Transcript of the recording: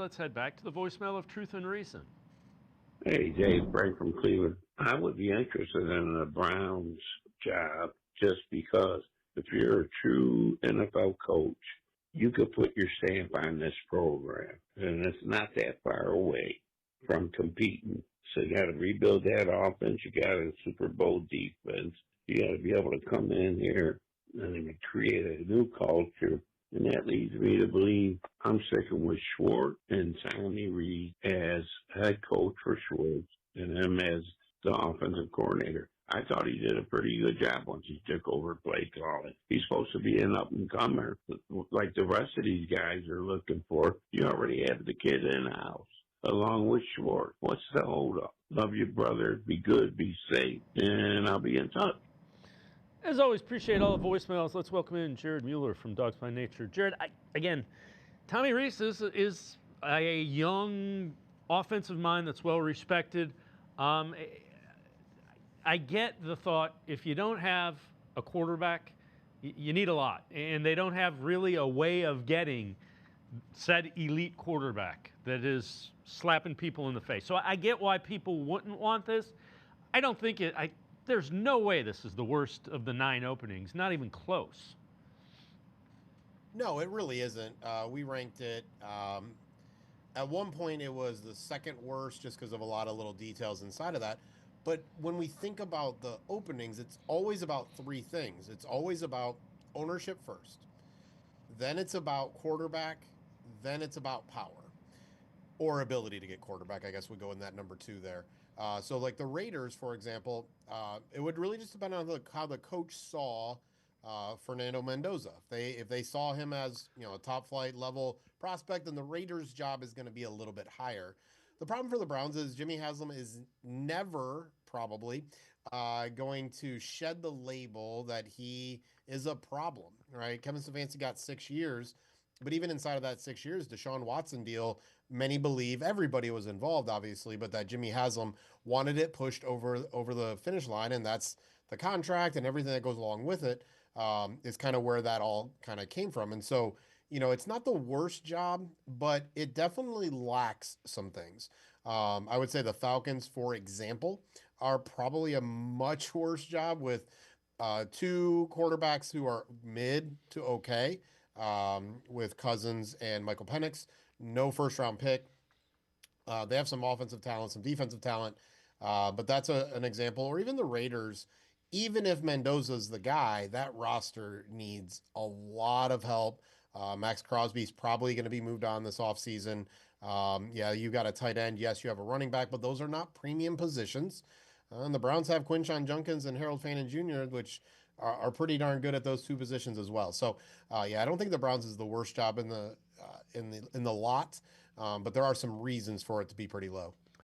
Let's head back to the voicemail of Truth and Reason. Hey, Dave, Frank from Cleveland. I would be interested in the Browns job just because if you're a true NFL coach, you could put your stamp on this program, and it's not that far away from competing. So you got to rebuild that offense. You got a Super Bowl defense. You got to be able to come in here and create a new culture. And that leads me to believe I'm sticking with Schwartz and Tommy Reed as head coach for Schwartz and him as the offensive coordinator. I thought he did a pretty good job once he took over play calling. He's supposed to be an up-and-comer like the rest of these guys are looking for. You already have the kid in the house along with Schwartz. What's the hold-up? Love you, brother. Be good, be safe, and I'll be in touch. As always, appreciate all the voicemails. Let's welcome in Jared Mueller from Dogs by Nature. Jared, again, Tommy Rees is a young offensive mind that's well respected. I get the thought if you don't have a quarterback, you need a lot. And they don't have really a way of getting said elite quarterback that is slapping people in the face. So I get why people wouldn't want this. I don't think there's no way this is the worst of the 9 openings, not even close. No, it really isn't. We ranked it. At one point, it was the second worst just because of a lot of little details inside of that. But when we think about the openings, it's always about 3 things. It's always about ownership first. Then it's about quarterback. Then it's about power or ability to get quarterback. I guess we go in that number 2 there. So like the Raiders, for example, it would really just depend on how the coach saw Fernando Mendoza. If they saw him as a top flight level prospect, then the Raiders' job is going to be a little bit higher. The problem for the Browns is Jimmy Haslam is never probably going to shed the label that he is a problem, right? Kevin Stefanski got 6 years, but even inside of that 6 years, Deshaun Watson deal, many believe, everybody was involved, obviously, but that Jimmy Haslam wanted it pushed over the finish line, and that's the contract and everything that goes along with it is kind of where that all kind of came from. And so, it's not the worst job, but it definitely lacks some things. I would say the Falcons, for example, are probably a much worse job with 2 quarterbacks who are mid to okay, with Cousins and Michael Penix. No first-round pick. They have some offensive talent, some defensive talent, but that's an example. Or even the Raiders, even if Mendoza's the guy, that roster needs a lot of help. Max Crosby's probably going to be moved on this offseason. Yeah, you got a tight end. Yes, you have a running back, but those are not premium positions. And the Browns have Quinshon Judkins and Harold Fannin Jr., which are pretty darn good at those 2 positions as well. So, yeah, I don't think the Browns is the worst job in the lot, but there are some reasons for it to be pretty low.